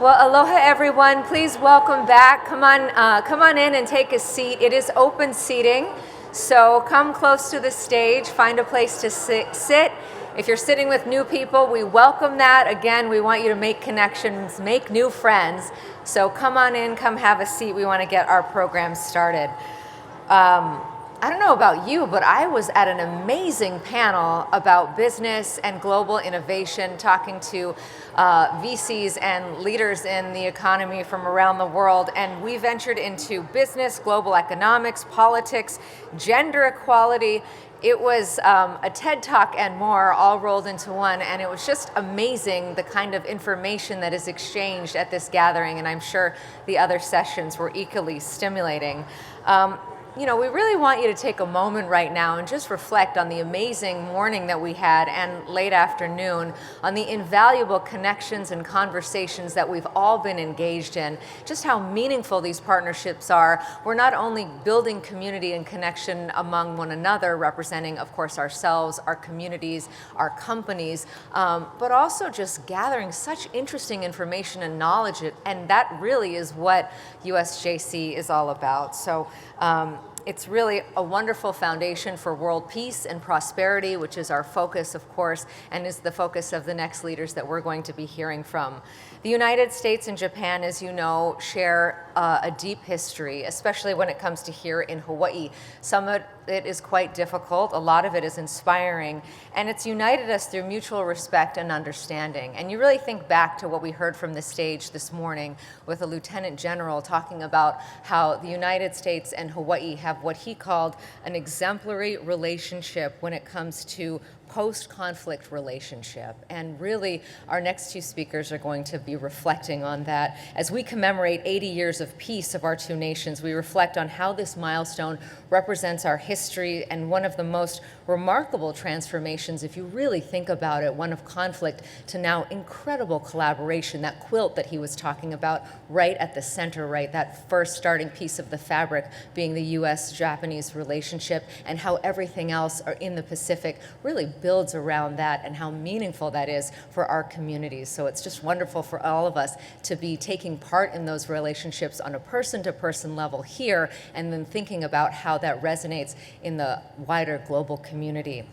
Well, aloha everyone. Please welcome back. Come on in and take a seat. It is open seating, so come close to the stage. Find a place to sit. If you're sitting with new people, we welcome that. Again, we want you to make connections, make new friends. So come on in, come have a seat. We want to get our program started. I don't know about you, but I was at an amazing panel about business and global innovation, talking to VCs and leaders in the economy from around the world. And we ventured into business, global economics, politics, gender equality. It was a TED Talk and more all rolled into one, and it was just amazing the kind of information that is exchanged at this gathering, and I'm sure the other sessions were equally stimulating. You know, we really want you to take a moment right now and just reflect on the amazing morning that we had and late afternoon, on the invaluable connections and conversations that we've all been engaged in, just how meaningful these partnerships are. We're not only building community and connection among one another, representing, of course, ourselves, our communities, our companies, but also just gathering such interesting information and knowledge, and that really is what USJC is all about. So. It's really a wonderful foundation for world peace and prosperity, which is our focus, of course, and is the focus of the next leaders that we're going to be hearing from. The United States and Japan, as you know, share a deep history, especially when it comes to here in Hawaii. Some of it is quite difficult, a lot of it is inspiring, and it's united us through mutual respect and understanding. And you really think back to what we heard from the stage this morning with a lieutenant general talking about how the United States and Hawaii have what he called an exemplary relationship when it comes to post-conflict relationship. And really, our next two speakers are going to be reflecting on that. As we commemorate 80 years of peace of our two nations, we reflect on how this milestone represents our history and one of the most remarkable transformations, if you really think about it, one of conflict to now incredible collaboration, that quilt that he was talking about right at the center, right, that first starting piece of the fabric being the US-Japanese relationship, and how everything else in the Pacific really builds around that and how meaningful that is for our communities. So it's just wonderful for all of us to be taking part in those relationships on a person-to-person level here, and then thinking about how that resonates in the wider global community.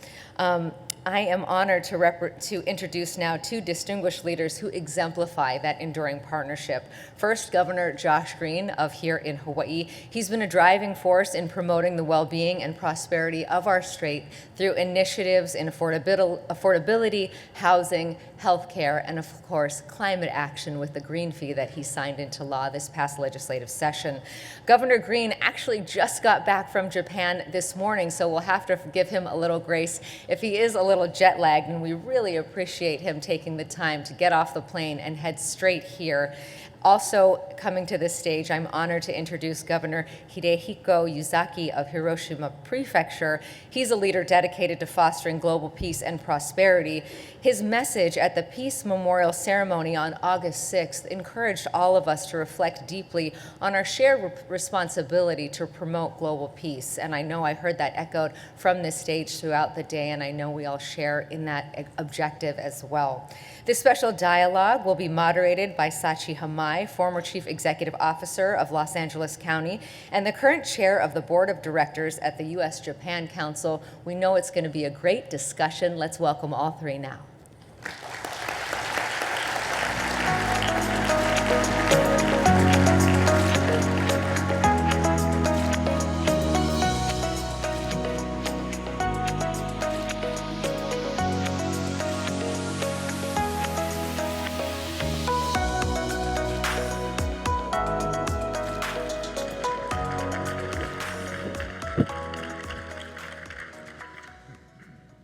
I am honored to introduce now two distinguished leaders who exemplify that enduring partnership. First, Governor Josh Green of here in Hawaii. He's been a driving force in promoting the well-being and prosperity of our state through initiatives in affordability, housing, healthcare, and of course, climate action with the green fee that he signed into law this past legislative session. Governor Green actually just got back from Japan this morning, so we'll have to give him a little grace if he is a little jet lagged, and we really appreciate him taking the time to get off the plane and head straight here. Also coming to this stage, I'm honored to introduce Governor Hidehiko Yuzaki of Hiroshima Prefecture. He's a leader dedicated to fostering global peace and prosperity. His message at the Peace Memorial Ceremony on August 6th encouraged all of us to reflect deeply on our shared responsibility to promote global peace. And I know I heard that echoed from this stage throughout the day, and I know we all share in that objective as well. This special dialogue will be moderated by Sachi Hamai, former Chief Executive Officer of Los Angeles County and the current chair of the Board of Directors at the U.S.-Japan Council. We know it's going to be a great discussion. Let's welcome all three now.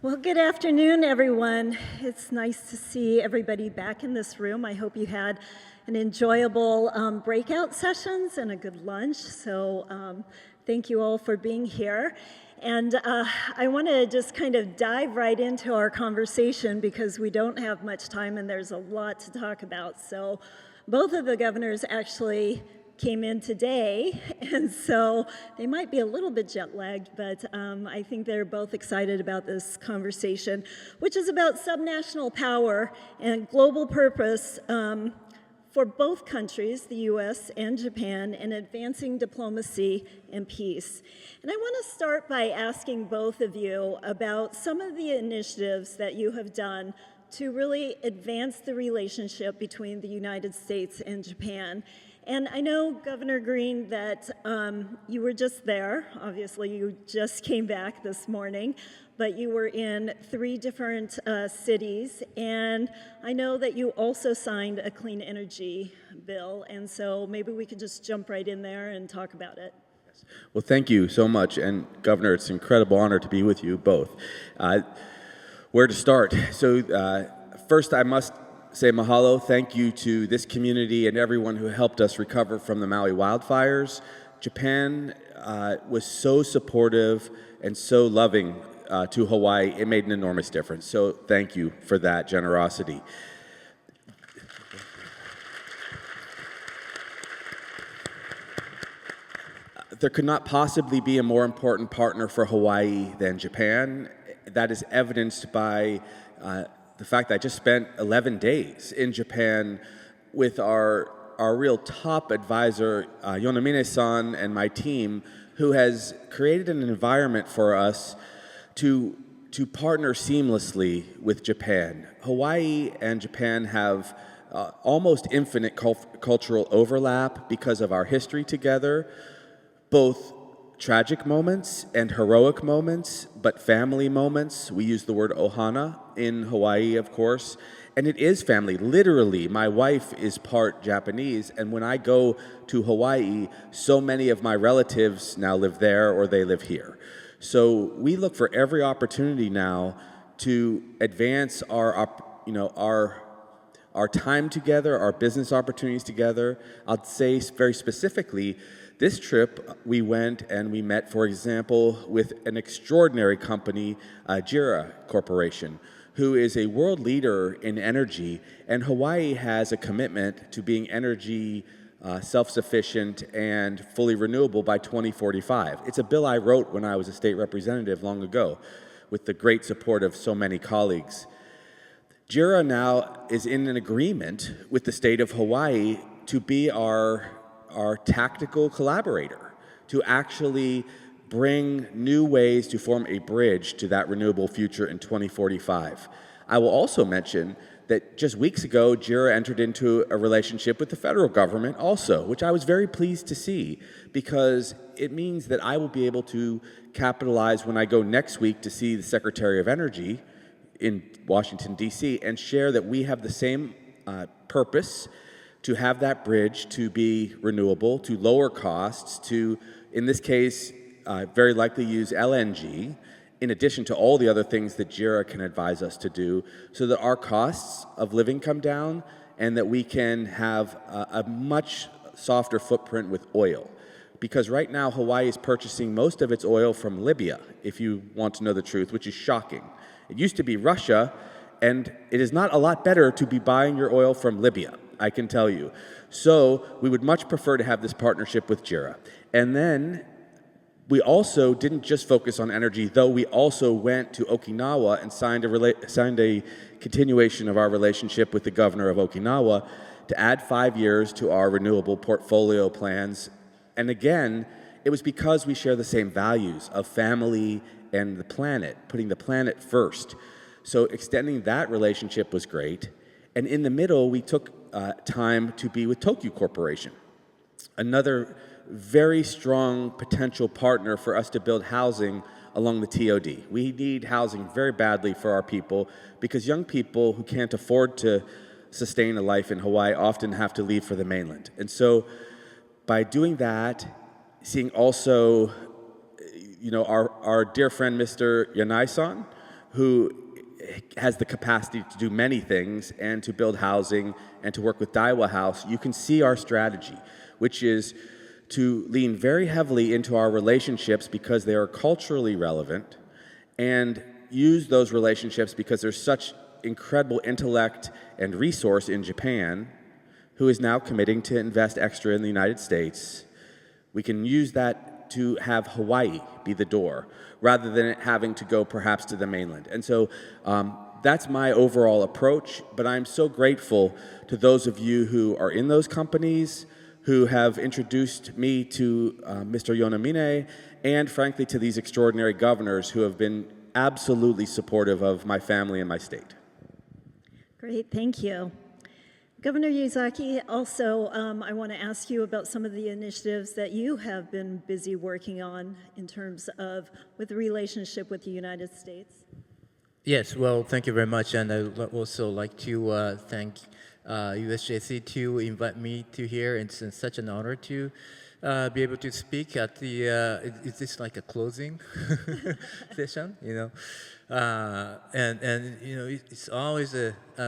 Well, good afternoon, everyone. It's nice to see everybody back in this room. I hope you had an enjoyable breakout sessions and a good lunch. So thank you all for being here. And I want to just kind of dive right into our conversation because we don't have much time and there's a lot to talk about. So both of the governors actually came in today, and so they might be a little bit jet lagged, but I think they're both excited about this conversation, which is about subnational power and global purpose for both countries, the US and Japan, in advancing diplomacy and peace. And I want to start by asking both of you about some of the initiatives that you have done to really advance the relationship between the United States and Japan. And I know, Governor Green, that you were just there. Obviously, you just came back this morning, but you were in 3 different cities. And I know that you also signed a clean energy bill. And so maybe we could just jump right in there and talk about it. Well, thank you so much. And Governor, it's an incredible honor to be with you both. Where to start? So first, I must say mahalo, thank you to this community and everyone who helped us recover from the Maui wildfires. Japan was so supportive and so loving to Hawaii. It made an enormous difference. So thank you for that generosity. There could not possibly be a more important partner for Hawaii than Japan. That is evidenced by the fact that I just spent 11 days in Japan with our real top advisor, Yonamine-san, and my team, who has created an environment for us to partner seamlessly with Japan. Hawaii and Japan have almost infinite cultural overlap because of our history together, both tragic moments and heroic moments, but family moments. We use the word Ohana in Hawaii, of course, and it is family. Literally, my wife is part Japanese, and when I go to Hawaii, so many of my relatives now live there or they live here. So we look for every opportunity now to advance our time together, our business opportunities together. I'll say very specifically, this trip, we went and we met, for example, with an extraordinary company, JIRA Corporation, who is a world leader in energy, and Hawaii has a commitment to being energy self-sufficient and fully renewable by 2045. It's a bill I wrote when I was a state representative long ago, with the great support of so many colleagues. JIRA now is in an agreement with the state of Hawaii to be our tactical collaborator, to actually bring new ways to form a bridge to that renewable future in 2045. I will also mention that just weeks ago, JIRA entered into a relationship with the federal government also, which I was very pleased to see, because it means that I will be able to capitalize when I go next week to see the Secretary of Energy in Washington, D.C., and share that we have the same purpose to have that bridge to be renewable, to lower costs, to, in this case, very likely use LNG, in addition to all the other things that JIRA can advise us to do, so that our costs of living come down and that we can have a much softer footprint with oil. Because right now, Hawaii is purchasing most of its oil from Libya, if you want to know the truth, which is shocking. It used to be Russia, and it is not a lot better to be buying your oil from Libya, I can tell you. So we would much prefer to have this partnership with JIRA. And then we also didn't just focus on energy, though we also went to Okinawa and signed a continuation of our relationship with the governor of Okinawa to add 5 years to our renewable portfolio plans. And again, it was because we share the same values of family and the planet, putting the planet first. So extending that relationship was great. And in the middle, we took time to be with Tokyu Corporation, another very strong potential partner for us to build housing along the TOD. We need housing very badly for our people because young people who can't afford to sustain a life in Hawaii often have to leave for the mainland. And so by doing that, seeing also, our dear friend, Mr. Yanai-san, who has the capacity to do many things and to build housing and to work with Daiwa House, you can see our strategy, which is to lean very heavily into our relationships because they are culturally relevant and use those relationships because there's such incredible intellect and resource in Japan who is now committing to invest extra in the United States. We can use that to have Hawaii be the door rather than it having to go perhaps to the mainland. And so That's my overall approach, but I'm so grateful to those of you who are in those companies, who have introduced me to Mr. Yonamine, and frankly to these extraordinary governors who have been absolutely supportive of my family and my state. Great, thank you. Governor Yuzaki, also I want to ask you about some of the initiatives that you have been busy working on in terms of with the relationship with the United States. Yes, well, thank you very much, and I would also like to thank USJC to invite me to here. It's such an honor to be able to speak at the. Is this like a closing session? You know, and you know, it's always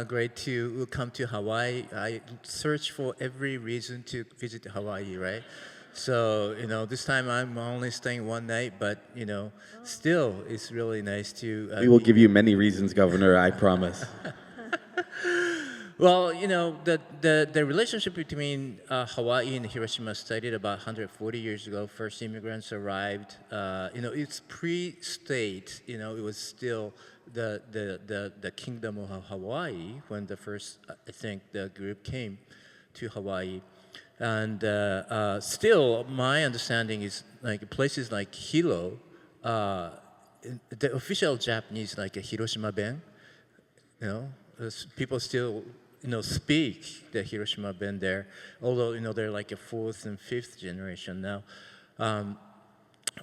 great to come to Hawaii. I search for every reason to visit Hawaii, right? So, you know, this time I'm only staying one night, but, you know, still it's really nice to... we will give you many reasons, Governor, I promise. Well, you know, the relationship between Hawaii and Hiroshima started about 140 years ago. First immigrants arrived. You know, it's pre-state, you know, it was still the kingdom of Hawaii when the first, I think, the group came to Hawaii. And still, my understanding is like places like Hilo, the official Japanese like a Hiroshima ben, you know, people still, you know, speak the Hiroshima ben there, although, you know, they're like a fourth and fifth generation now.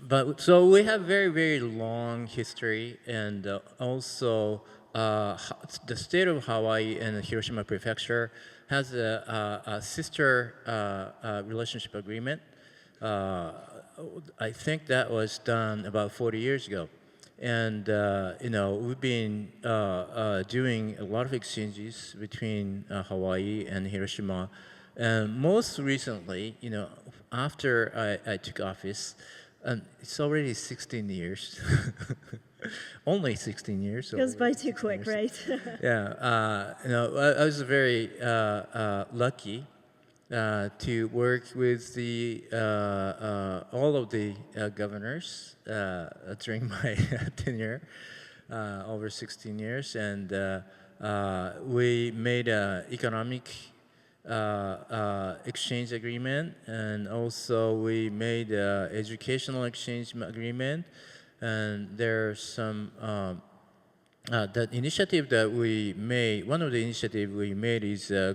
But so we have very, very long history, and also the state of Hawaii and Hiroshima Prefecture has a sister relationship agreement. I think that was done about 40 years ago. And, you know, we've been doing a lot of exchanges between Hawaii and Hiroshima. And most recently, you know, after I took office, and it's already 16 years. Only 16 years. Goes by too quick, right? Yeah, you know, I was very lucky to work with the all of the governors during my tenure, over 16 years, and we made an economic exchange agreement, and also we made an educational exchange agreement. And there's some that initiative that we made. One of the initiatives we made is you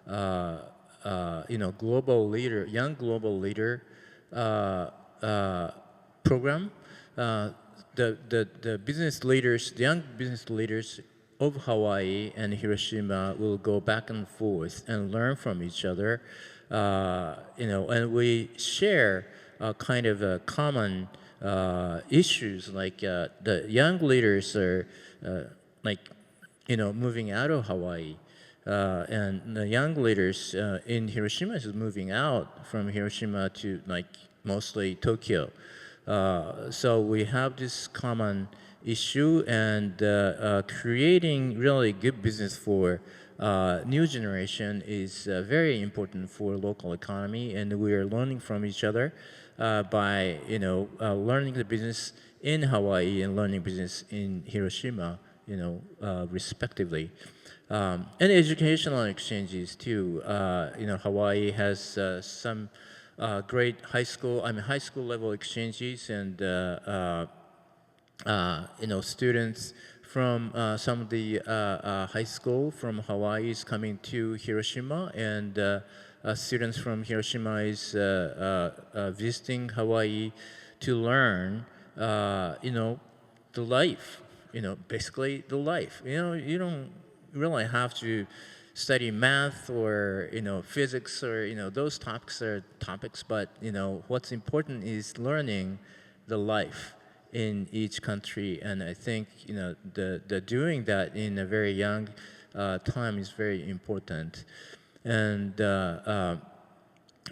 know, global leader, young global leader program. The business leaders, the young business leaders of Hawaii and Hiroshima will go back and forth and learn from each other. You know, and we share kind of a common issues, like the young leaders are like, you know, moving out of Hawaii, and the young leaders in Hiroshima is moving out from Hiroshima to like mostly Tokyo. So we have this common issue, and creating really good business for new generation is very important for local economy, and we are learning from each other. By, you know, learning the business in Hawaii and learning business in Hiroshima, you know, respectively. And educational exchanges too. You know, Hawaii has some great high school level exchanges, and you know, students from some of the high school from Hawaii is coming to Hiroshima, and students from Hiroshima is visiting Hawaii to learn, you know, the life, you know, basically the life. You know, you don't really have to study math or, you know, physics or, you know, those topics are topics, but, you know, what's important is learning the life in each country. And I think, you know, the doing that in a very young time is very important. And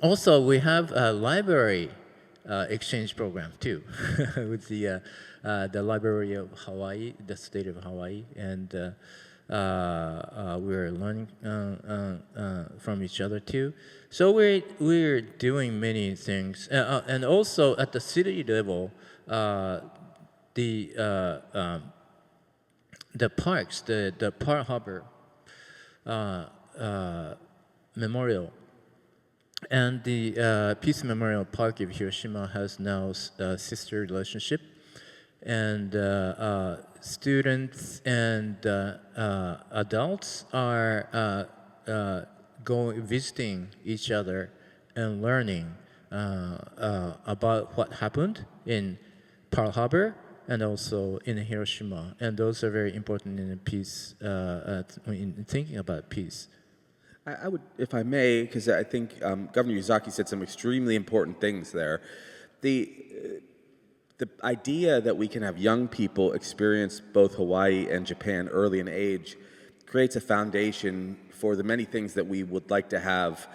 also we have a library exchange program too with the Library of Hawaii, the state of Hawaii, and we're learning from each other too. So we're doing many things, and also at the city level, the parks, the Pearl Harbor Memorial and the Peace Memorial Park of Hiroshima has now a sister relationship, and students and adults are visiting each other and learning about what happened in Pearl Harbor and also in Hiroshima, and those are very important in peace, in thinking about peace. I would, if I may, because I think Governor Yuzaki said some extremely important things there. The idea that we can have young people experience both Hawaii and Japan early in age creates a foundation for the many things that we would like to have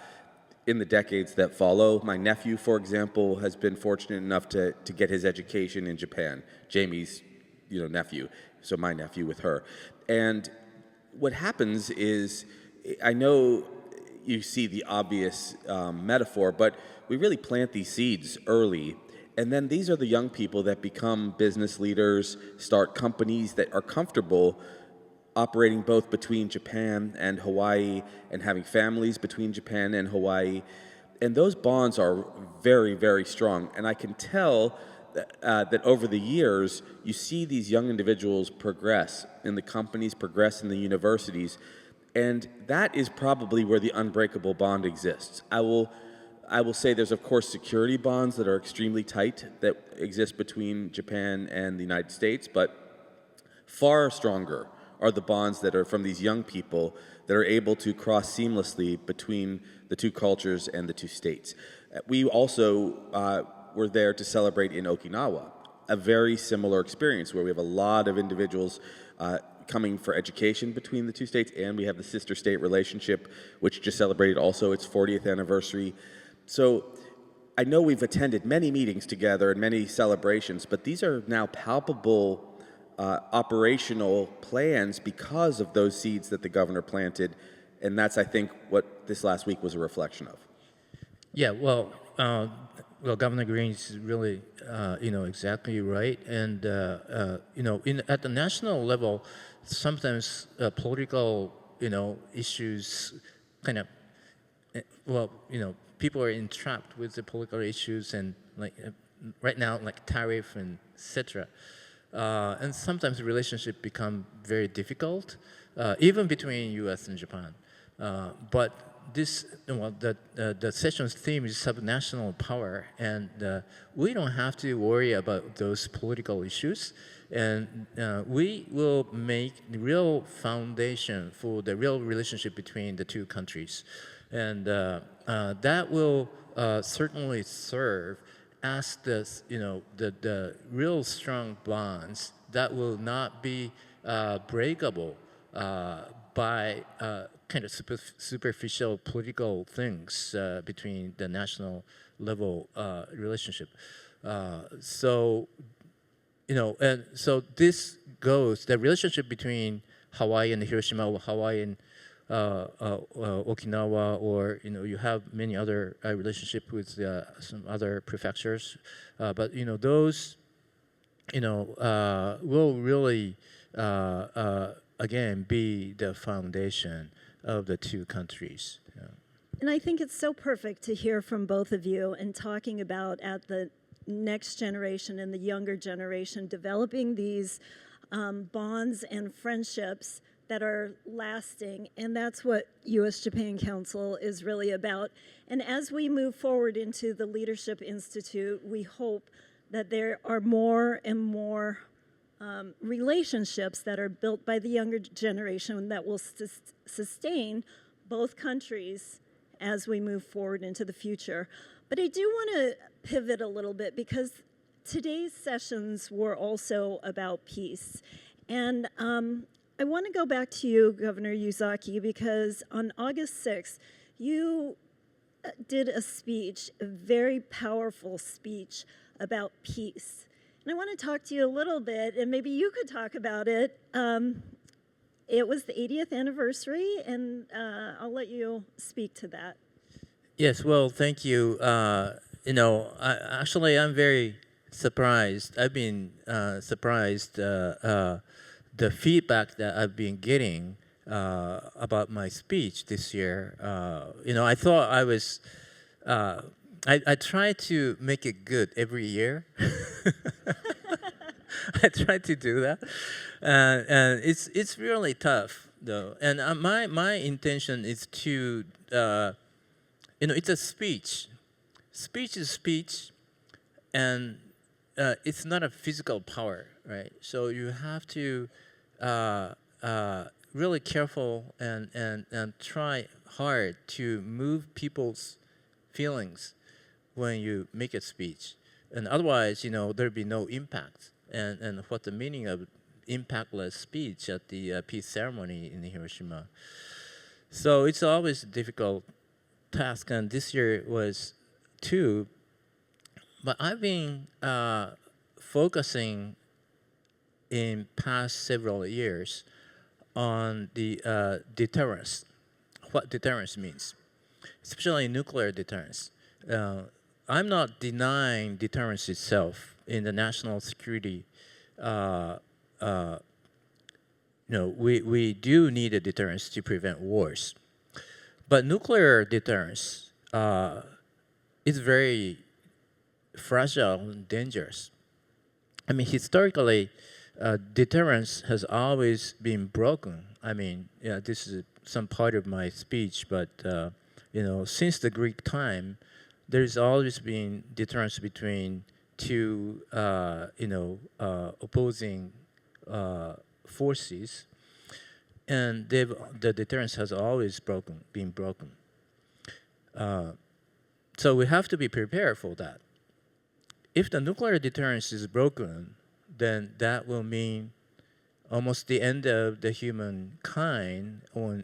in the decades that follow. My nephew, for example, has been fortunate enough to get his education in Japan. Jamie's, nephew, so my nephew with her. And what happens is, I know you see the obvious metaphor, but we really plant these seeds early. And then these are the young people that become business leaders, start companies that are comfortable operating both between Japan and Hawaii and having families between Japan and Hawaii. And those bonds are very, very strong. And I can tell that over the years, you see these young individuals progress in the companies, progress in the universities. And that is probably where the unbreakable bond exists. I will say there's, of course, security bonds that are extremely tight that exist between Japan and the United States, but far stronger are the bonds that are from these young people that are able to cross seamlessly between the two cultures and the two states. We also were there to celebrate in Okinawa, a very similar experience where we have a lot of individuals coming for education between the two states, and we have the sister state relationship, which just celebrated also its 40th anniversary. So I know we've attended many meetings together and many celebrations, but these are now palpable operational plans because of those seeds that the governor planted, and that's, I think, what this last week was a reflection of. Yeah, well, Governor Green is really, exactly right, and at the national level, sometimes political, issues, kind of, people are entrapped with the political issues and right now, like tariff and etc. And sometimes the relationship become very difficult, even between U.S. and Japan. But this, the session's theme is subnational power, and we don't have to worry about those political issues, and we will make the real foundation for the real relationship between the two countries, and that will certainly serve as the real strong bonds that will not be breakable by kind of superficial political things between the national level relationship. And so this goes, the relationship between Hawaii and Hiroshima, or Hawaii and Okinawa, or you have many other relationship with some other prefectures, but those will really again be the foundation of the two countries. Yeah. And I think it's so perfect to hear from both of you and talking about at the next generation and the younger generation developing these bonds and friendships that are lasting, and that's what U.S.-Japan Council is really about. And as we move forward into the Leadership Institute, we hope that there are more and more relationships that are built by the younger generation that will sustain both countries as we move forward into the future. But I do want to pivot a little bit because today's sessions were also about peace. And I want to go back to you, Governor Yuzaki, because on August 6th, you did a speech, a very powerful speech about peace. And I want to talk to you a little bit, and maybe you could talk about it. It was the 80th anniversary, and I'll let you speak to that. Yes, well, thank you. Actually, I'm very surprised. I've been surprised the feedback that I've been getting about my speech this year, I thought I was, I try to make it good every year. I try to do that, and it's really tough though. And my intention is to, it's a speech. Speech is speech, and it's not a physical power, right? So you have to really careful and try hard to move people's feelings when you make a speech, and otherwise, there'll be no impact. And what the meaning of impactless speech at the peace ceremony in Hiroshima. So it's always a difficult task, and this year was too. But I've been focusing in past several years on the deterrence, what deterrence means, especially nuclear deterrence. I'm not denying deterrence itself in the national security. We do need a deterrence to prevent wars, but nuclear deterrence is very fragile and dangerous. I mean, historically, deterrence has always been broken. I mean, this is some part of my speech, but since the Greek time, there's always been deterrence between two, opposing forces, and the deterrence has always been broken. So we have to be prepared for that. If the nuclear deterrence is broken, then that will mean almost the end of the humankind or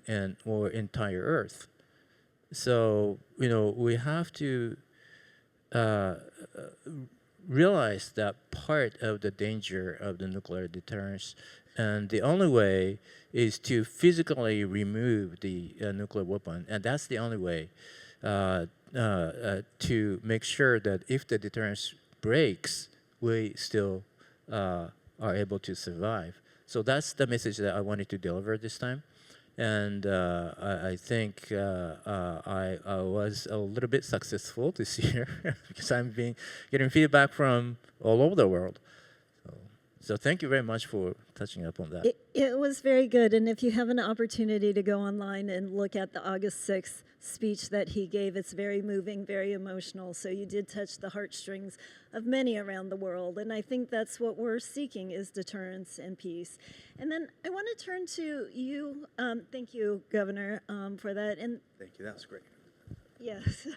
entire Earth. So we have to realize that part of the danger of the nuclear deterrence, and the only way is to physically remove the nuclear weapon, and that's the only way to make sure that if the deterrence breaks, we still are able to survive. So that's the message that I wanted to deliver this time. And I think I was a little bit successful this year because I've been getting feedback from all over the world. So thank you very much for touching up on that. It was very good, and if you have an opportunity to go online and look at the August 6th speech that he gave, it's very moving, very emotional, so you did touch the heartstrings of many around the world, and I think that's what we're seeking is deterrence and peace. And then I want to turn to you. Thank you, Governor, for that. And thank you, that was great. Yes.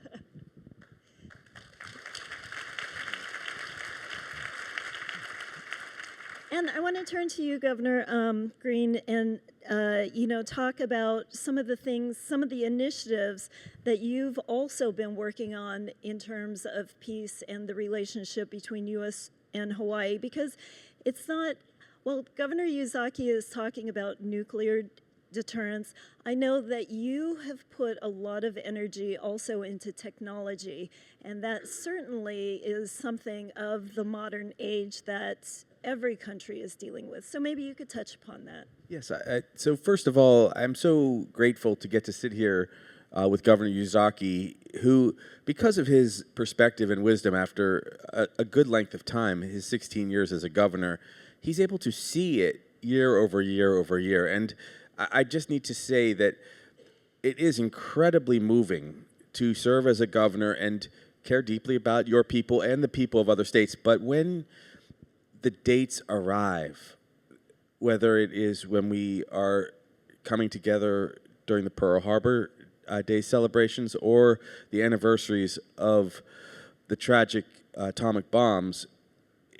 And I want to turn to you, Governor Green, and talk about some of the things, some of the initiatives that you've also been working on in terms of peace and the relationship between U.S. and Hawaii, because it's not, well, Governor Yuzaki is talking about nuclear deterrence. I know that you have put a lot of energy also into technology, and that certainly is something of the modern age that every country is dealing with. So maybe you could touch upon that. Yes, so first of all, I'm so grateful to get to sit here with Governor Yuzaki, who, because of his perspective and wisdom after a good length of time, his 16 years as a governor, he's able to see it year over year over year. And I just need to say that it is incredibly moving to serve as a governor and care deeply about your people and the people of other states. But when the dates arrive, whether it is when we are coming together during the Pearl Harbor Day celebrations or the anniversaries of the tragic atomic bombs,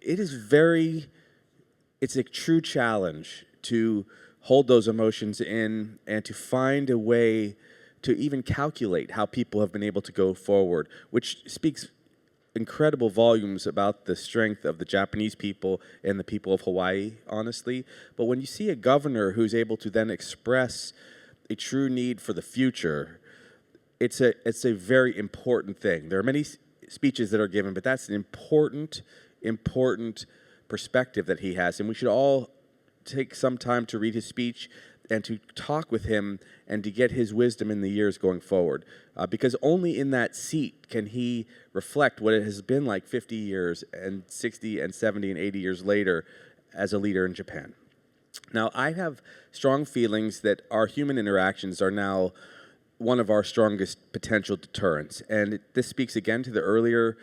it's a true challenge to hold those emotions in and to find a way to even calculate how people have been able to go forward, which speaks incredible volumes about the strength of the Japanese people and the people of Hawaii, honestly. But when you see a governor who's able to then express a true need for the future, it's a very important thing. There are many speeches that are given, but that's an important perspective that he has, and we should all take some time to read his speech and to talk with him and to get his wisdom in the years going forward. Because only in that seat can he reflect what it has been like 50 years and 60 and 70 and 80 years later as a leader in Japan. Now, I have strong feelings that our human interactions are now one of our strongest potential deterrents. And this speaks again to the earlier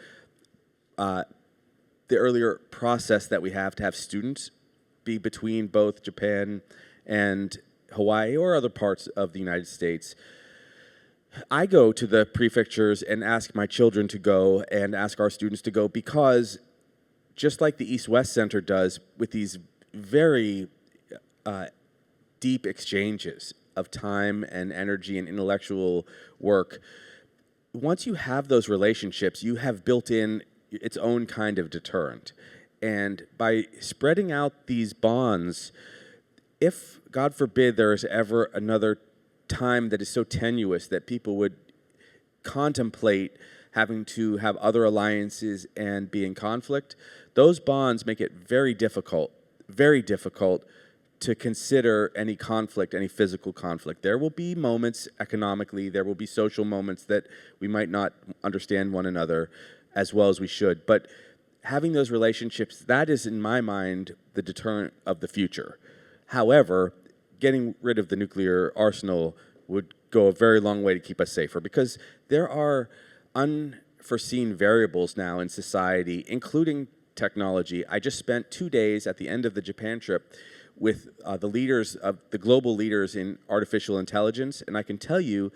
process that we have to have students be between both Japan and Hawaii or other parts of the United States. I go to the prefectures and ask my children to go and ask our students to go because just like the East-West Center does with these very deep exchanges of time and energy and intellectual work, once you have those relationships, you have built in its own kind of deterrent. And by spreading out these bonds, if, God forbid, there is ever another time that is so tenuous that people would contemplate having to have other alliances and be in conflict, those bonds make it very difficult to consider any conflict, any physical conflict. There will be moments economically, there will be social moments that we might not understand one another as well as we should. But having those relationships, that is, in my mind, the deterrent of the future. However, getting rid of the nuclear arsenal would go a very long way to keep us safer because there are unforeseen variables now in society, including technology. I just spent 2 days at the end of the Japan trip with the global leaders in artificial intelligence, and I can tell you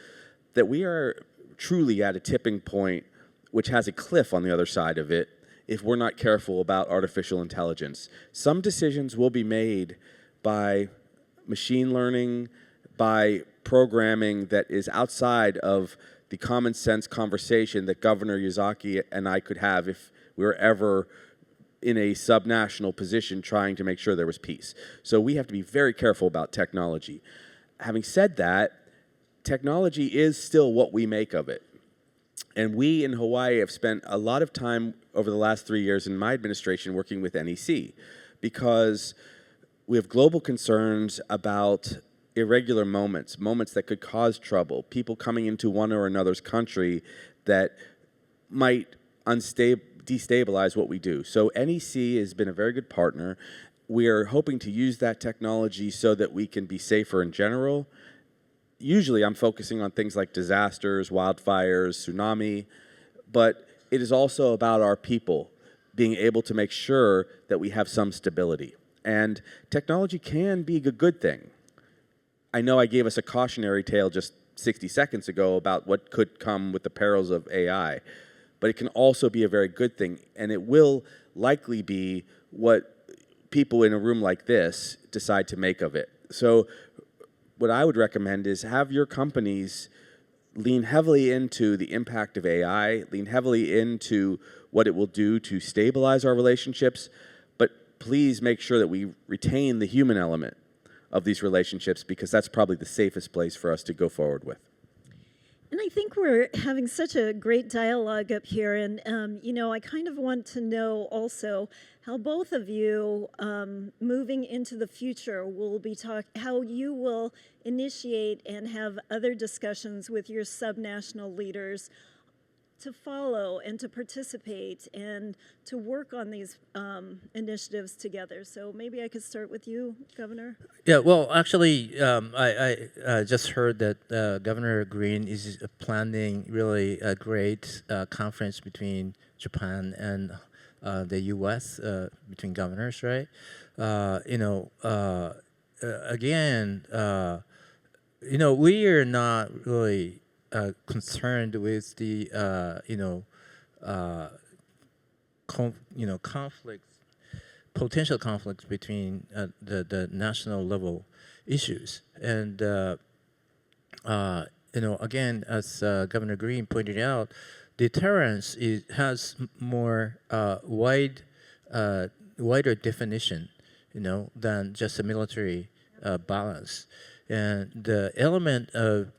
that we are truly at a tipping point which has a cliff on the other side of it if we're not careful about artificial intelligence. Some decisions will be made by machine learning, by programming that is outside of the common sense conversation that Governor Yuzaki and I could have if we were ever in a subnational position trying to make sure there was peace. So we have to be very careful about technology. Having said that, technology is still what we make of it. And we in Hawaii have spent a lot of time over the last 3 years in my administration working with NEC because we have global concerns about irregular moments that could cause trouble, people coming into one or another's country that might destabilize what we do. So NEC has been a very good partner. We are hoping to use that technology so that we can be safer in general. Usually I'm focusing on things like disasters, wildfires, tsunami, but it is also about our people being able to make sure that we have some stability. And technology can be a good thing. I know I gave us a cautionary tale just 60 seconds ago about what could come with the perils of AI, but it can also be a very good thing, and it will likely be what people in a room like this decide to make of it. So what I would recommend is have your companies lean heavily into the impact of AI, lean heavily into what it will do to stabilize our relationships, but please make sure that we retain the human element of these relationships because that's probably the safest place for us to go forward with. And I think we're having such a great dialogue up here, and I kind of want to know also how both of you, moving into the future, will be how you will initiate and have other discussions with your subnational leaders to follow and to participate and to work on these initiatives together. So maybe I could start with you, Governor. Yeah, well, actually, I just heard that Governor Green is planning really a great conference between Japan and the U.S., between governors, right? We are not really concerned with the potential conflicts between the national level issues, and again, as Governor Green pointed out, deterrence has more wider definition, than just a military balance. And the element of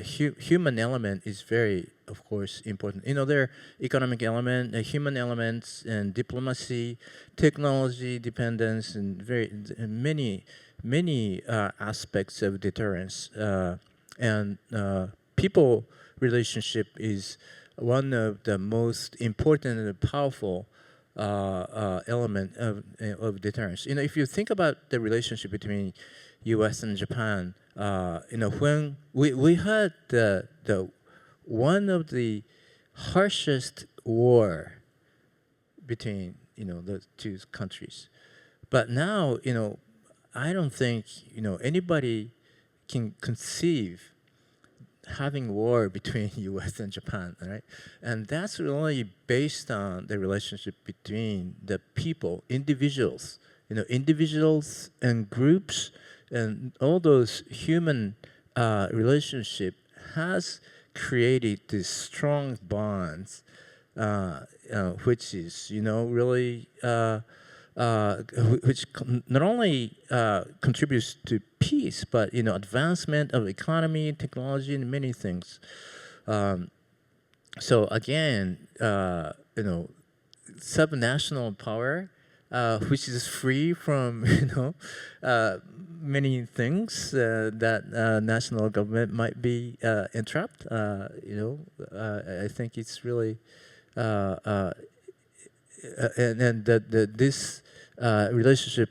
human element is very of course, important. There are economic element, human elements, and diplomacy, technology dependence, and many aspects of deterrence. And people relationship is one of the most important and powerful element of deterrence. If you think about the relationship between U.S. and Japan, when we had the one of the harshest war between the two countries, but now I don't think anybody can conceive having war between U.S. and Japan, right? And that's really based on the relationship between the people, individuals, individuals and groups, and all those human relationship has created these strong bonds, which is really which not only contributes to peace, but advancement of economy, technology, and many things. So again, subnational power, which is free from many things that national government might be entrapped. I think it's really and this relationship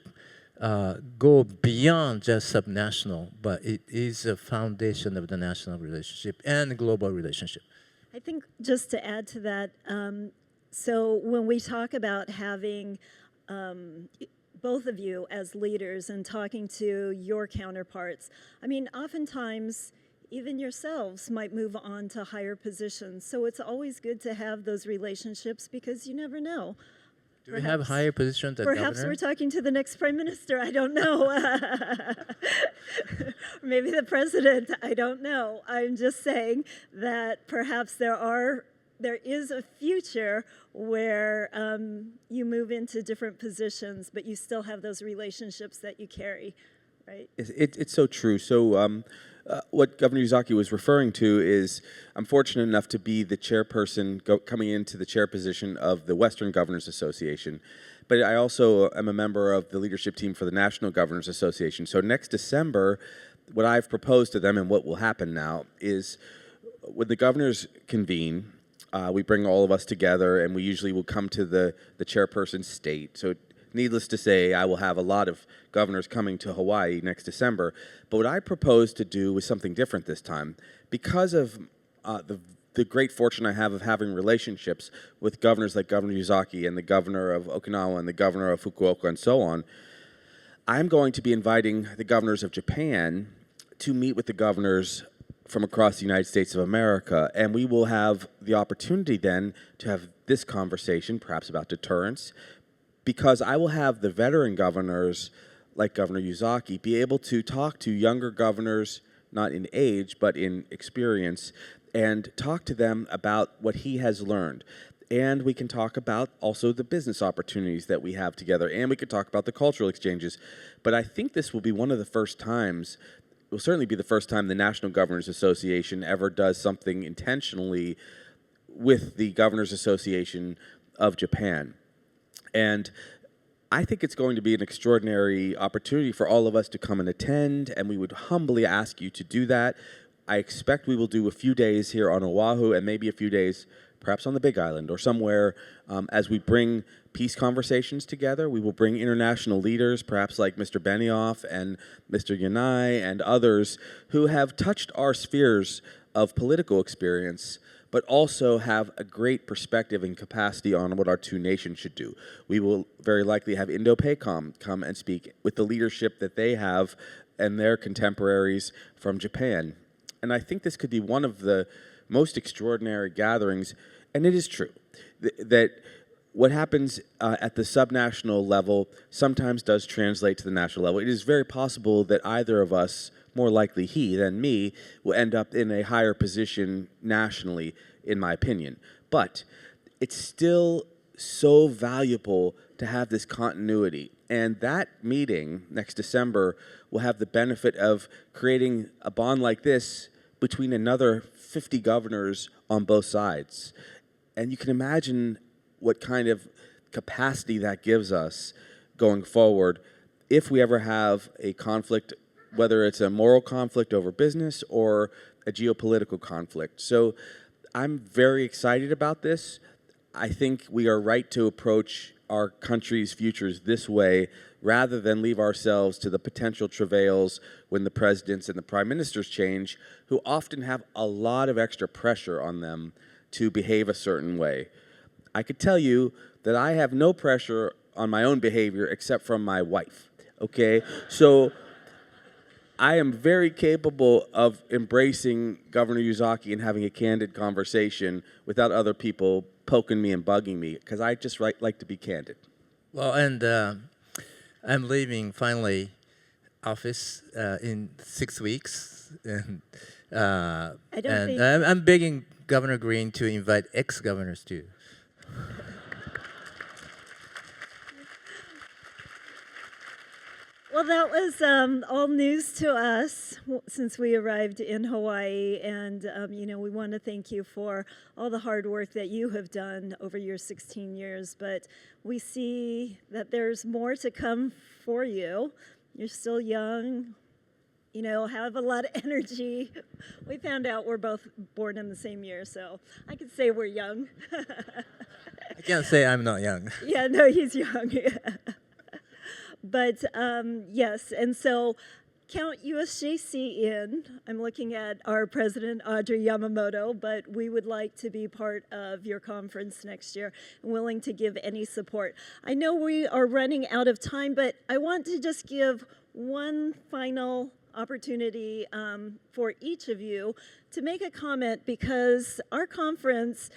go beyond just subnational, but it is a foundation of the national relationship and global relationship. I think just to add to that, so when we talk about having both of you as leaders and talking to your counterparts, I mean, oftentimes even yourselves might move on to higher positions. So it's always good to have those relationships because you never know. Do we have higher positions than Perhaps governor? we're talking to the next prime minister. I don't know. Maybe the president. I don't know. I'm just saying that perhaps there is a future where you move into different positions, but you still have those relationships that you carry, right? It's so true. So what Governor Yuzaki was referring to is I'm fortunate enough to be the chairperson coming into the chair position of the Western Governors Association, but I also am a member of the leadership team for the National Governors Association. So next December, what I've proposed to them and what will happen now is when the governors convene, we bring all of us together, and we usually will come to the chairperson's state. So needless to say, I will have a lot of governors coming to Hawaii next December. But what I propose to do was something different this time. Because of the great fortune I have of having relationships with governors like Governor Yuzaki and the governor of Okinawa and the governor of Fukuoka and so on, I'm going to be inviting the governors of Japan to meet with the governors from across the United States of America. And we will have the opportunity then to have this conversation, perhaps about deterrence, because I will have the veteran governors, like Governor Yuzaki, be able to talk to younger governors, not in age, but in experience, and talk to them about what he has learned. And we can talk about also the business opportunities that we have together, and we could talk about the cultural exchanges. But I think this will be one of the first times, it will certainly be the first time the National Governors Association ever does something intentionally with the Governors Association of Japan. And I think it's going to be an extraordinary opportunity for all of us to come and attend, and we would humbly ask you to do that. I expect we will do a few days here on Oahu and maybe a few days perhaps on the Big Island or somewhere as we bring peace conversations together. We will bring international leaders, perhaps like Mr. Benioff and Mr. Yanai and others who have touched our spheres of political experience, but also have a great perspective and capacity on what our two nations should do. We will very likely have Indo-PACOM come and speak with the leadership that they have and their contemporaries from Japan. And I think this could be one of the most extraordinary gatherings, and it is true, that what happens at the subnational level sometimes does translate to the national level. It is very possible that either of us, more likely he than me, will end up in a higher position nationally, in my opinion. But it's still so valuable to have this continuity. And that meeting next December will have the benefit of creating a bond like this between another 50 governors on both sides. And you can imagine what kind of capacity that gives us going forward if we ever have a conflict, whether it's a moral conflict over business or a geopolitical conflict. So I'm very excited about this. I think we are right to approach our country's futures this way rather than leave ourselves to the potential travails when the presidents and the prime ministers change, who often have a lot of extra pressure on them to behave a certain way. I could tell you that I have no pressure on my own behavior except from my wife, okay? So I am very capable of embracing Governor Yuzaki and having a candid conversation without other people poking me and bugging me, because I just like to be candid. Well, and I'm leaving finally office in 6 weeks, and I'm begging Governor Green to invite ex-governors too. Well, that was all news to us since we arrived in Hawaii, and we want to thank you for all the hard work that you have done over your 16 years, but we see that there's more to come for you. You're still young, have a lot of energy. We found out we're both born in the same year, so I could say we're young. I can't say I'm not young. Yeah, no, he's young. But yes, and so count USJC in. I'm looking at our president, Audrey Yamamoto, but we would like to be part of your conference next year and willing to give any support. I know we are running out of time, but I want to just give one final opportunity for each of you to make a comment, because our conference,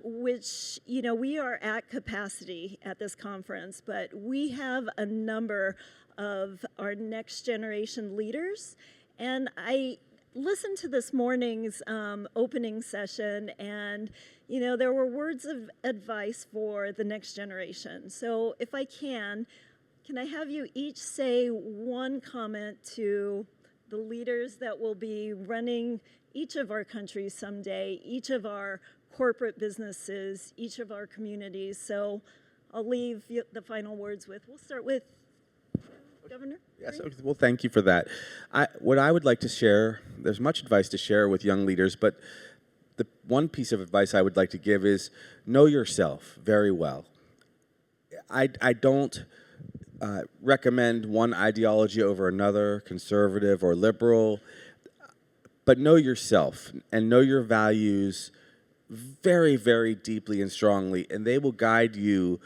which, we are at capacity at this conference, but we have a number of our next generation leaders. And I listened to this morning's opening session, and, there were words of advice for the next generation. So if I can I have you each say one comment to the leaders that will be running each of our countries someday, each of our corporate businesses, each of our communities. So I'll leave the final words with, we'll start with Governor. Yes, okay. Well, thank you for that. What I would like to share, there's much advice to share with young leaders, but the one piece of advice I would like to give is know yourself very well. I don't recommend one ideology over another, conservative or liberal, but know yourself and know your values very, very deeply and strongly, and they will guide you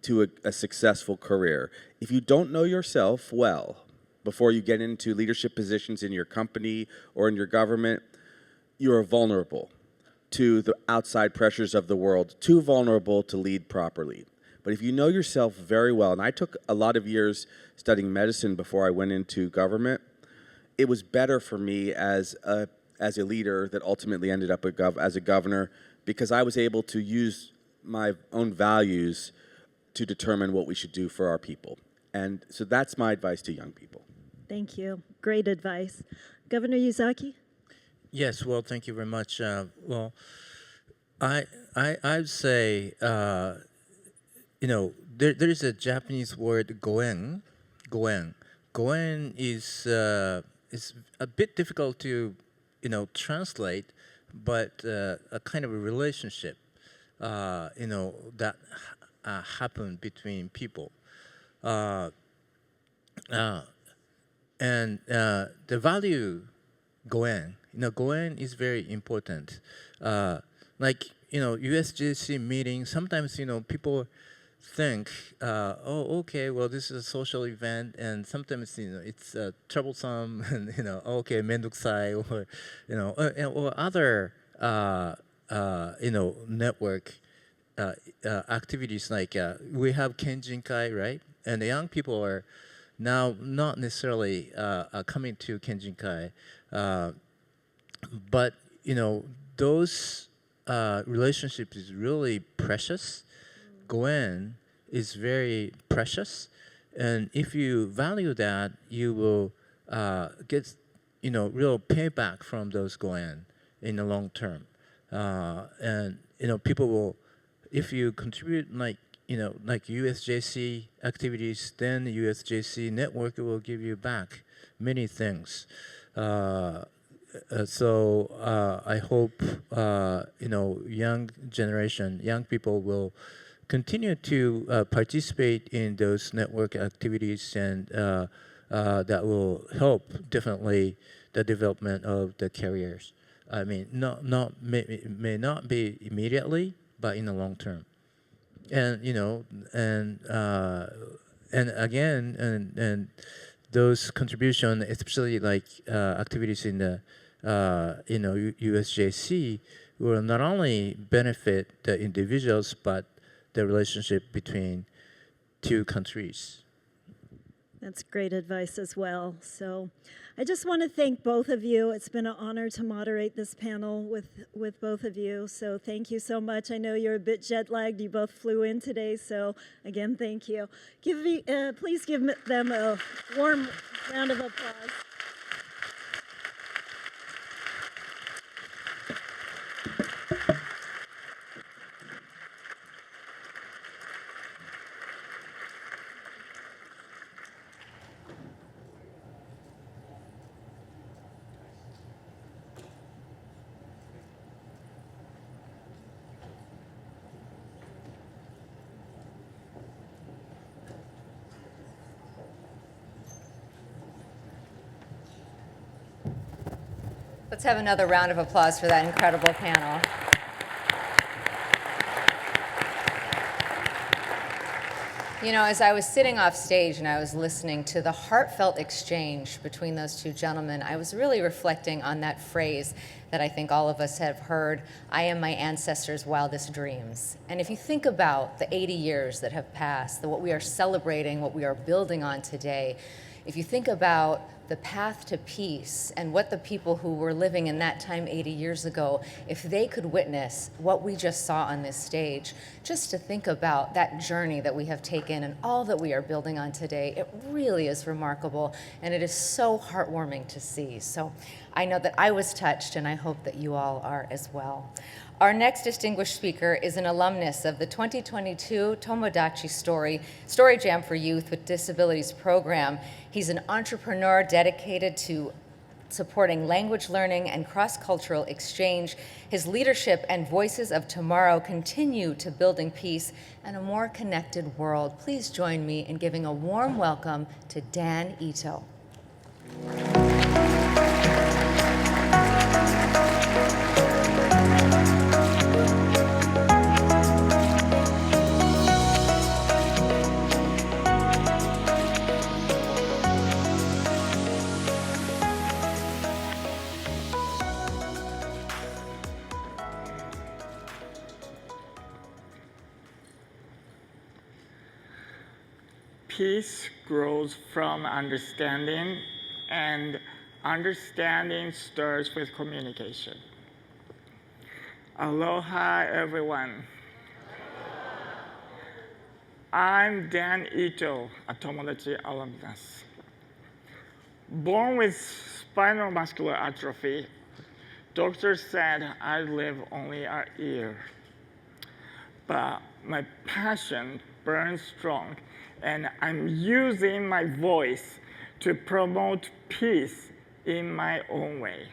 to a successful career. If you don't know yourself well before you get into leadership positions in your company or in your government, you are vulnerable to the outside pressures of the world, too vulnerable to lead properly. But if you know yourself very well, and I took a lot of years studying medicine before I went into government, it was better for me as a leader that ultimately ended up as a governor, because I was able to use my own values to determine what we should do for our people. And so that's my advice to young people. Thank you. Great advice. Governor Yuzaki? Yes, well, thank you very much. Well, I'd say, there's a Japanese word, goen. Goen is a bit difficult to, translate, but a kind of a relationship, that happen between people. And the value goen, goen is very important. USJC meetings, sometimes, people think, okay, well, this is a social event, and sometimes, it's troublesome, and, okay, mendokusai, or other, network activities like we have Kenjinkai, right? And the young people are now not necessarily coming to Kenjinkai, but those relationships is really precious. Goen is very precious, and if you value that, you will get real payback from those goen in the long term. And people will, if you contribute like USJC activities, then USJC network will give you back many things. So I hope young generation, young people will continue to participate in those network activities, and that will help definitely the development of the careers. I mean, may not be immediately, but in the long term. And and again, and those contribution, especially like activities in the USJC, will not only benefit the individuals but the relationship between two countries. That's great advice as well. So I just want to thank both of you. It's been an honor to moderate this panel with both of you. So thank you so much. I know you're a bit jet lagged. You both flew in today. So again, thank you. Please give them a warm round of applause. Let's have another round of applause for that incredible panel. As I was sitting off stage and I was listening to the heartfelt exchange between those two gentlemen, I was really reflecting on that phrase that I think all of us have heard, "I am my ancestors' wildest dreams." And if you think about the 80 years that have passed, what we are celebrating, what we are building on today, if you think about the path to peace and what the people who were living in that time 80 years ago, if they could witness what we just saw on this stage, just to think about that journey that we have taken and all that we are building on today, it really is remarkable, and it is so heartwarming to see. So I know that I was touched, and I hope that you all are as well. Our next distinguished speaker is an alumnus of the 2022 TOMODACHI Story Jam for Youth with Disabilities program. He's an entrepreneur dedicated to supporting language learning and cross-cultural exchange. His leadership and Voices of Tomorrow continue to building peace and a more connected world. Please join me in giving a warm welcome to Dan Ito. Peace grows from understanding, and understanding starts with communication. Aloha, everyone. I'm Dan Ito, a Tomodachi alumnus. Born with spinal muscular atrophy, doctors said I'd live only a year. But my passion burns strong, and I'm using my voice to promote peace in my own way.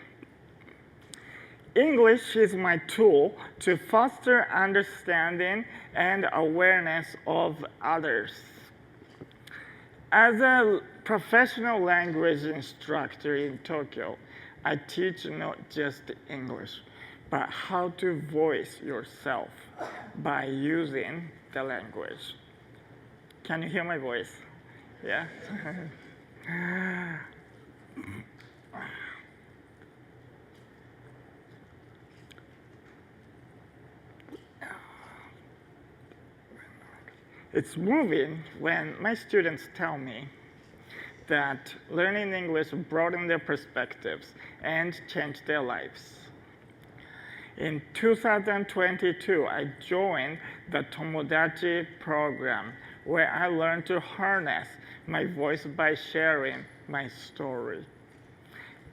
English is my tool to foster understanding and awareness of others. As a professional language instructor in Tokyo, I teach not just English, but how to voice yourself by using the language. Can you hear my voice? Yeah? It's moving when my students tell me that learning English broadened their perspectives and changed their lives. In 2022, I joined the TOMODACHI program, where I learned to harness my voice by sharing my story.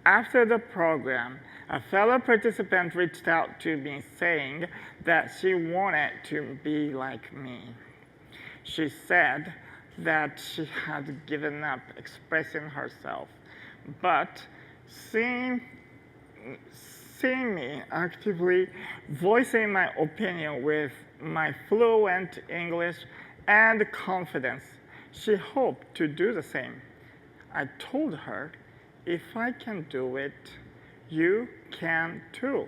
After the program, A fellow participant reached out to me saying that she wanted to be like me. She said that she had given up expressing herself, but seeing me actively voicing my opinion with my fluent English and confidence, she hoped to do the same. I told her, if I can do it, you can too.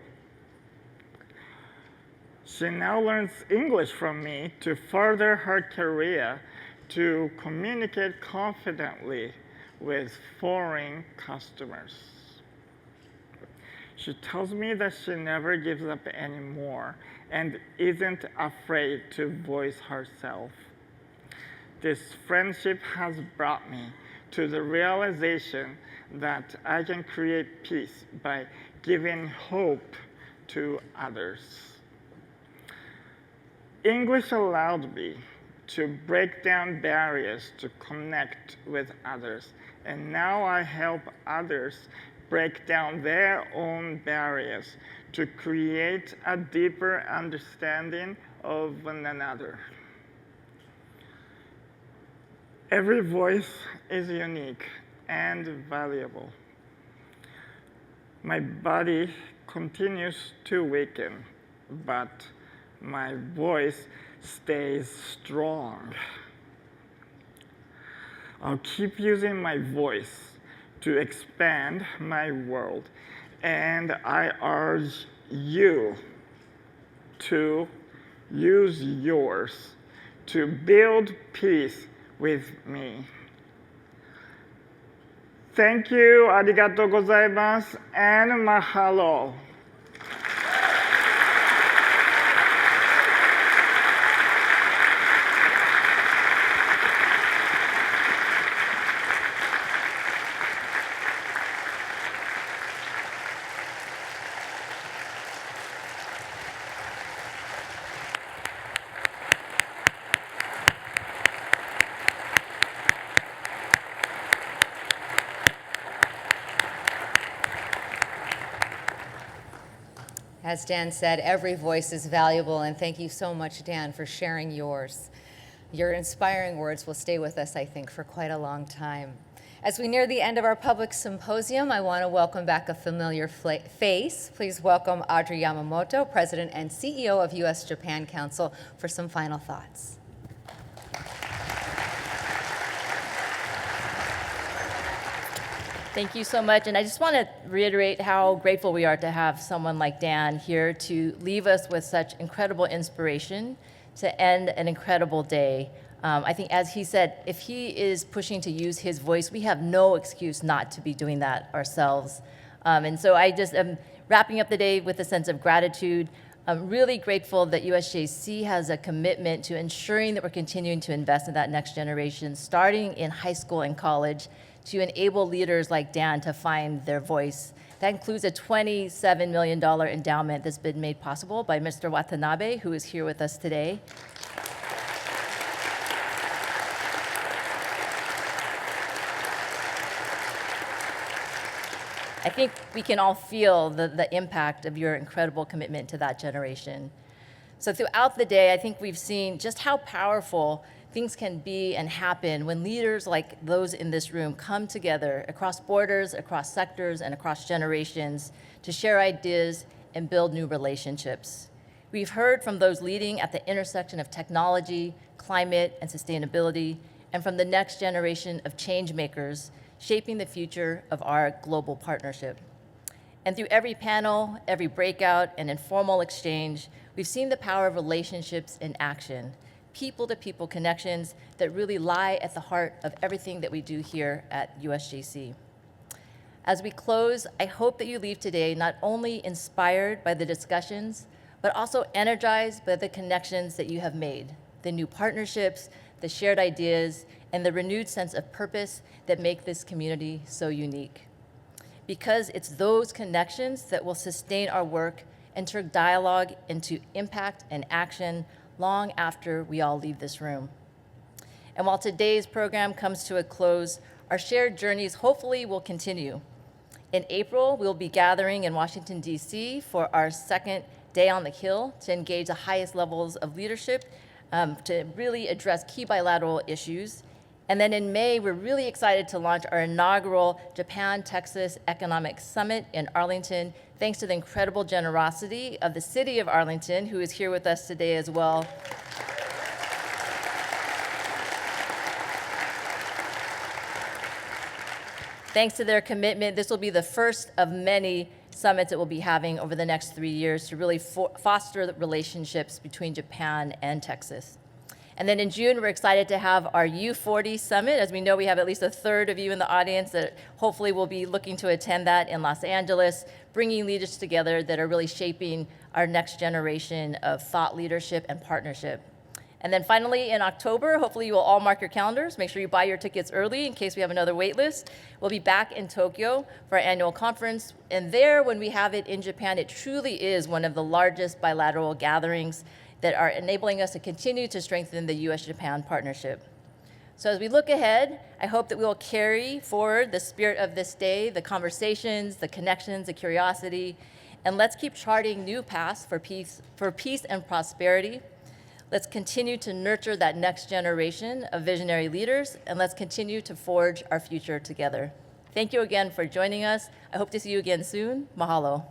She now learns English from me to further her career to communicate confidently with foreign customers. She tells me that she never gives up anymore and isn't afraid to voice herself. This friendship has brought me to the realization that I can create peace by giving hope to others. English allowed me to break down barriers to connect with others, and now I help others break down their own barriers to create a deeper understanding of one another. Every voice is unique and valuable. My body continues to weaken, but my voice stays strong. I'll keep using my voice to expand my world, and I urge you to use yours to build peace with me. Thank you, arigatou gozaimasu, and mahalo. As Dan said, every voice is valuable, and thank you so much, Dan, for sharing yours. Your inspiring words will stay with us, I think, for quite a long time. As we near the end of our public symposium, I want to welcome back a familiar face. Please welcome Audrey Yamamoto, President and CEO of U.S.-Japan Council, for some final thoughts. Thank you so much. And I just want to reiterate how grateful we are to have someone like Dan here to leave us with such incredible inspiration to end an incredible day. I think, as he said, if he is pushing to use his voice, we have no excuse not to be doing that ourselves. And so I just am wrapping up the day with a sense of gratitude. I'm really grateful that USJC has a commitment to ensuring that we're continuing to invest in that next generation, starting in high school and college, to enable leaders like Dan to find their voice. That includes a $27 million endowment that's been made possible by Mr. Watanabe, who is here with us today. I think we can all feel the impact of your incredible commitment to that generation. So throughout the day, I think we've seen just how powerful things can be and happen when leaders like those in this room come together across borders, across sectors, and across generations to share ideas and build new relationships. We've heard from those leading at the intersection of technology, climate, and sustainability, and from the next generation of change makers shaping the future of our global partnership. And through every panel, every breakout, and informal exchange, we've seen the power of relationships in action, people-to-people connections that really lie at the heart of everything that we do here at USJC. As we close, I hope that you leave today not only inspired by the discussions, but also energized by the connections that you have made, the new partnerships, the shared ideas, and the renewed sense of purpose that make this community so unique. Because it's those connections that will sustain our work and turn dialogue into impact and action long after we all leave this room. And while today's program comes to a close, our shared journeys hopefully will continue. In April, we'll be gathering in Washington, D.C. for our second Day on the Hill to engage the highest levels of leadership to really address key bilateral issues. And then in May, we're really excited to launch our inaugural Japan-Texas Economic Summit in Arlington, thanks to the incredible generosity of the city of Arlington, who is here with us today as well. Thanks to their commitment, this will be the first of many summits that we'll be having over the next 3 years to really foster the relationships between Japan and Texas. And then in June, we're excited to have our U40 Summit. As we know, we have at least a third of you in the audience that hopefully will be looking to attend that in Los Angeles, bringing leaders together that are really shaping our next generation of thought leadership and partnership. And then finally, in October, hopefully you will all mark your calendars. Make sure you buy your tickets early in case we have another wait list. We'll be back in Tokyo for our annual conference. And there, when we have it in Japan, it truly is one of the largest bilateral gatherings that are enabling us to continue to strengthen the U.S.-Japan partnership. So as we look ahead, I hope that we will carry forward the spirit of this day, the conversations, the connections, the curiosity, and let's keep charting new paths for peace and prosperity. Let's continue to nurture that next generation of visionary leaders, and let's continue to forge our future together. Thank you again for joining us. I hope to see you again soon. Mahalo.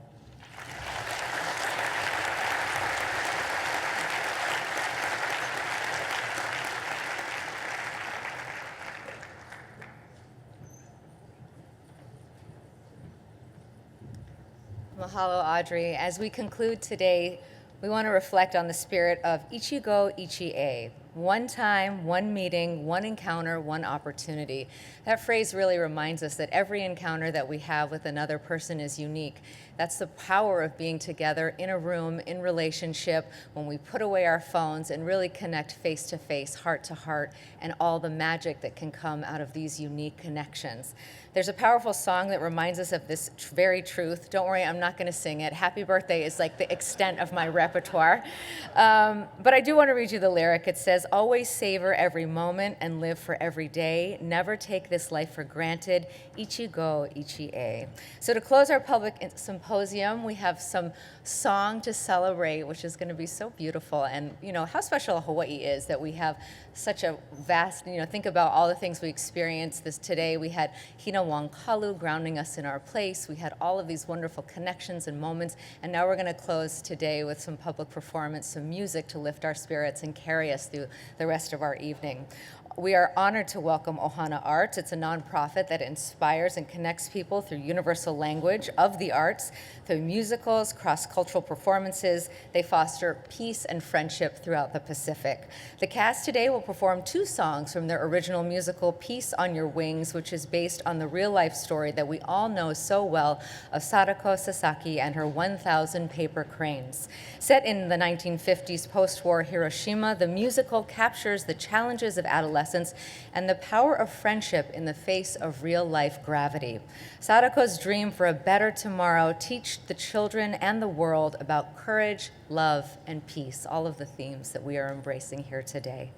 Mahalo, Audrey. As we conclude today, we want to reflect on the spirit of Ichigo Ichi-e. One time, one meeting, one encounter, one opportunity. That phrase really reminds us that every encounter that we have with another person is unique. That's the power of being together in a room, in relationship, when we put away our phones and really connect face to face, heart to heart, and all the magic that can come out of these unique connections. There's a powerful song that reminds us of this very truth. Don't worry, I'm not going to sing it. Happy Birthday is like the extent of my repertoire. But I do want to read you the lyric. It says, "Always savor every moment and live for every day. Never take this life for granted. Ichigo Ichi-e." So to close our public symposium, we have some song to celebrate, which is going to be so beautiful. And, you know, how special Hawaii is that we have such a vast, think about all the things we experienced this today. We had Hina Wangkalu grounding us in our place. We had all of these wonderful connections and moments. And now we're going to close today with some public performance, some music to lift our spirits and carry us through the rest of our evening. We are honored to welcome Ohana Arts. It's a nonprofit that inspires and connects people through universal language of the arts, through musicals, cross-cultural performances. They foster peace and friendship throughout the Pacific. The cast today will perform 2 songs from their original musical, Peace on Your Wings, which is based on the real-life story that we all know so well of Sadako Sasaki and her 1,000 paper cranes. Set in the 1950s post-war Hiroshima, the musical captures the challenges of adolescence and the power of friendship in the face of real-life gravity. Sadako's dream for a better tomorrow teach the children and the world about courage, love, and peace, all of the themes that we are embracing here today.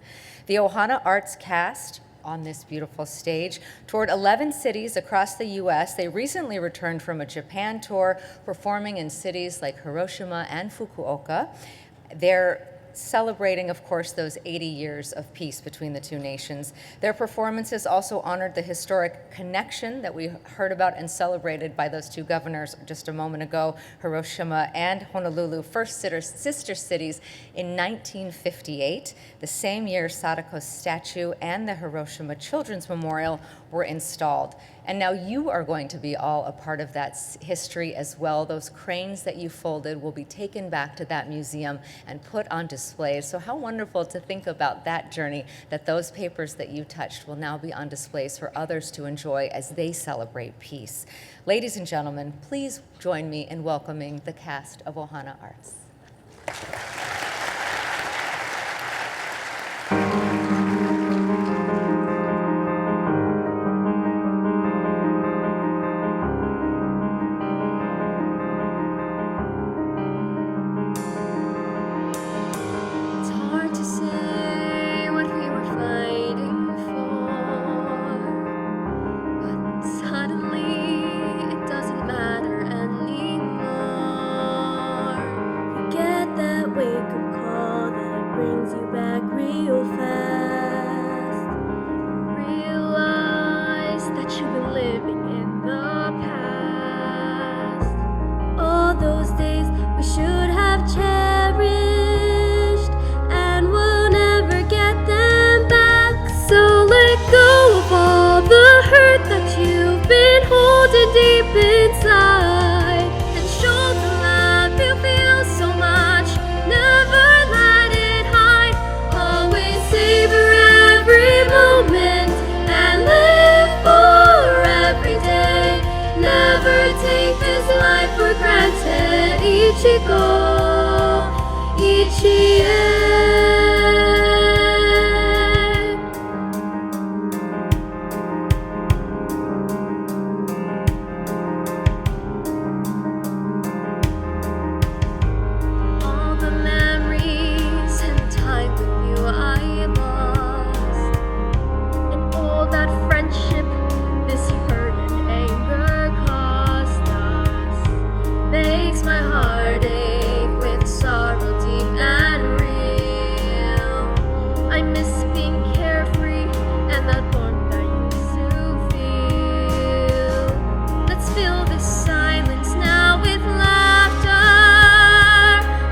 The Ohana Arts cast on this beautiful stage toured 11 cities across the U.S. They recently returned from a Japan tour, performing in cities like Hiroshima and Fukuoka. They're celebrating, of course, those 80 years of peace between the two nations. Their performances also honored the historic connection that we heard about and celebrated by those 2 governors just a moment ago, Hiroshima and Honolulu, first sister cities in 1958, the same year Sadako's statue and the Hiroshima Children's Memorial were installed. And now you are going to be all a part of that history as well. Those cranes that you folded will be taken back to that museum and put on display. So how wonderful to think about that journey, that those papers that you touched will now be on displays for others to enjoy as they celebrate peace. Ladies and gentlemen, please join me in welcoming the cast of Ohana Arts. Suddenly, it doesn't Ichigo, Ichie. All the memories and time with you I lost, and all that friendship, this hurt and anger cost us, makes my heart ache with sorrow deep and real. I miss being carefree and that warmth I used to feel. Let's fill this silence now with laughter,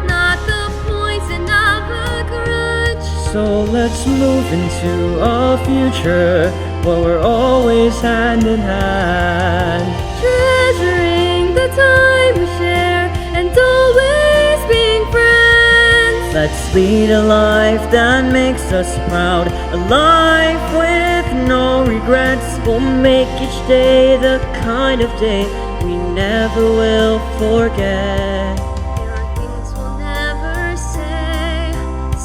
not the poison of a grudge. So let's move into a future where we're always hand in hand, Treasuring the time we share and always being friends. let's lead a life that makes us proud, a life with no regrets. We'll make each day the kind of day we never will forget. There are things we'll never say,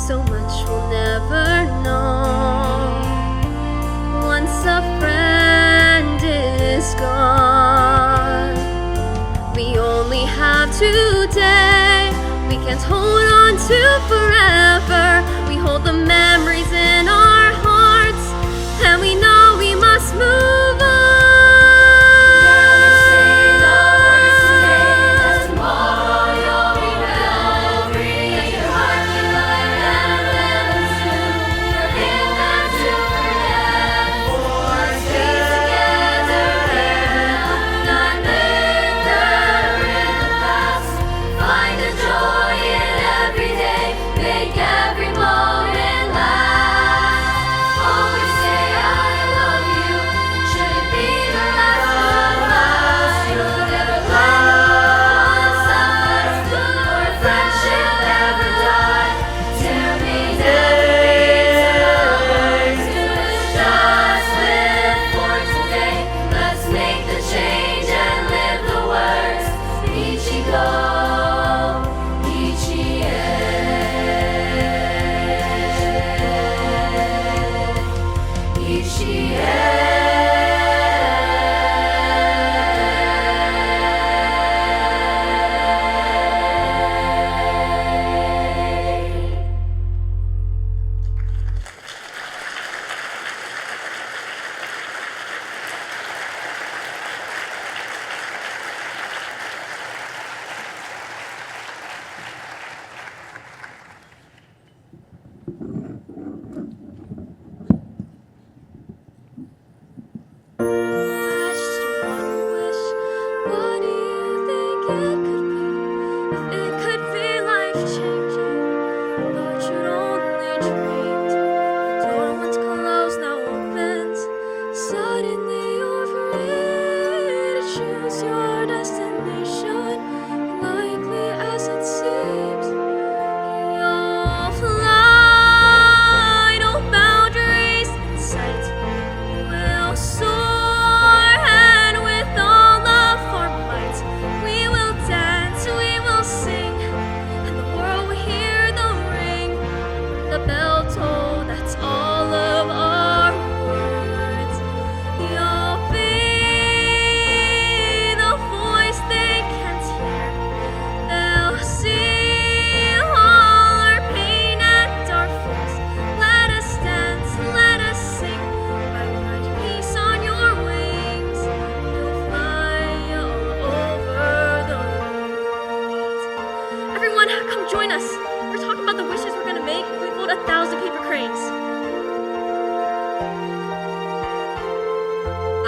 so much we'll never know. Once a friend is gone, we only have today. We can't hold on to forever. We hold the memories in our hearts, and we know we must move on.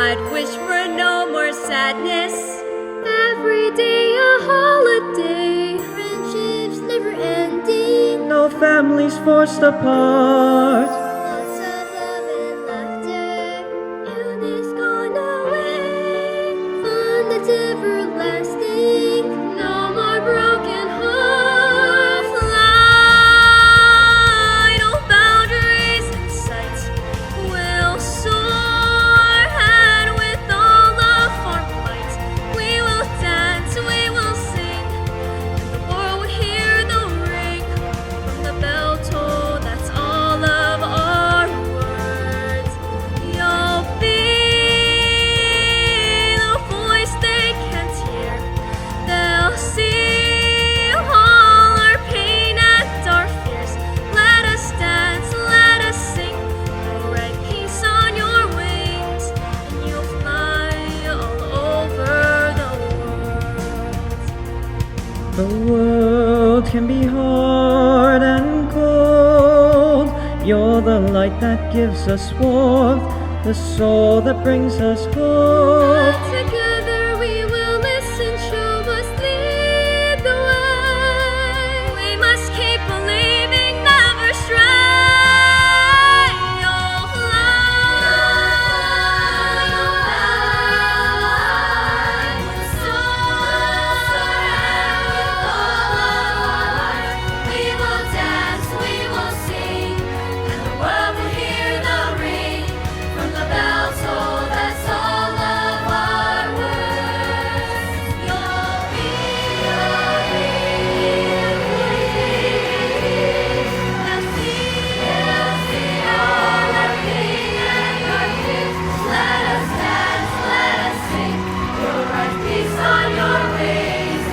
I'd wish for no more sadness. Every day a holiday. Friendships never ending. No families forced apart. Lots of love and laughter. Illness gone away. Fun that's everlasting. No more broken hearts. Fly, no boundaries in sight. We'll soar, and with all of our might, we will dance, we will sing, and the The world can be hard and cold. You're the light that gives us warmth, the soul that brings us hope. Together we will listen, show us, lead the way. We must keep believing, never stray. You'll fly, so surround with all of our hearts. We will dance, we will sing, and the world will hear the ring from the bells. Oh, that's all of our words. You'll be a ring, and we will see all our king and our king. Let us dance, let us sing. You'll write peace on your wings,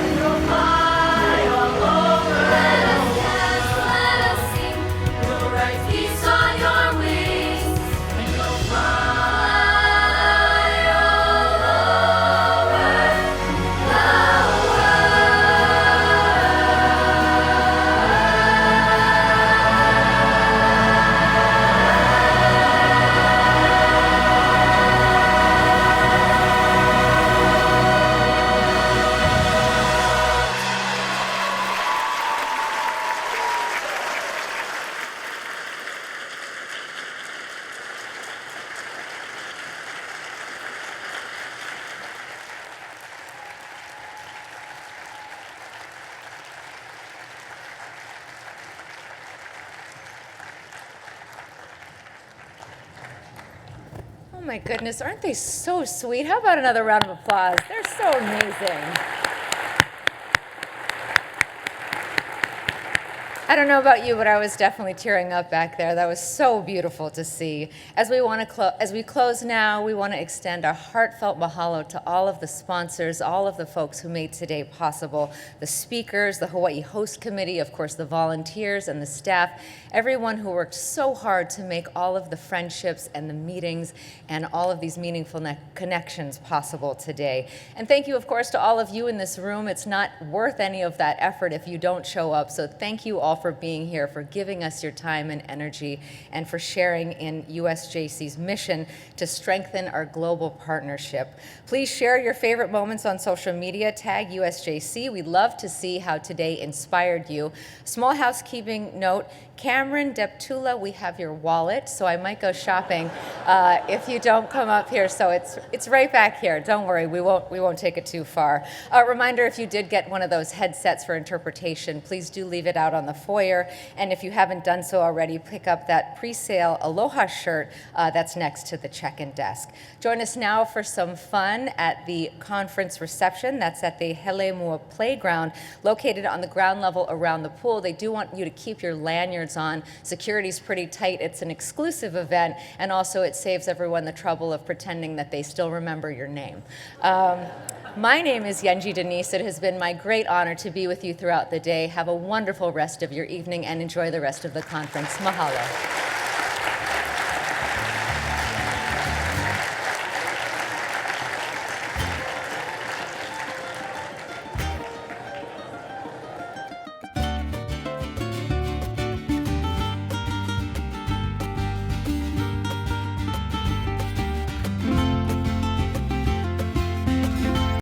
and you'll fly all over. Let us dance, let us sing. You'll write peace on your wings, and you'll fly all over the Oh my goodness, aren't they so sweet? How about another round of applause? They're so amazing. I don't know about you, but I was definitely tearing up back there. That was so beautiful to see. As we close now, we want to extend our heartfelt mahalo to all of the sponsors, all of the folks who made today possible, the speakers, the Hawaii Host Committee, of course, the volunteers and the staff, everyone who worked so hard to make all of the friendships and the meetings and all of these meaningful connections possible today. And thank you, of course, to all of you in this room. It's not worth any of that effort if you don't show up. So thank you all for being here, for giving us your time and energy, and for sharing in USJC's mission to strengthen our global partnership. Please share your favorite moments on social media, tag USJC. We'd love to see how today inspired you. Small housekeeping note, Cameron Deptula, we have your wallet, so I might go shopping if you don't come up here. So it's right back here. Don't worry, we won't take it too far. A reminder, if you did get one of those headsets for interpretation, please do leave it out on the foyer. And if you haven't done so already, pick up that pre-sale Aloha shirt that's next to the check-in desk. Join us now for some fun at the conference reception. That's at the Helemua Playground, located on the ground level around the pool. They do want you to keep your lanyards on. Security's pretty tight. It's an exclusive event, and also it saves everyone the trouble of pretending that they still remember your name. My name is Yenji Denise. It has been my great honor to be with you throughout the day. Have a wonderful rest of your evening and enjoy the rest of the conference. Mahalo.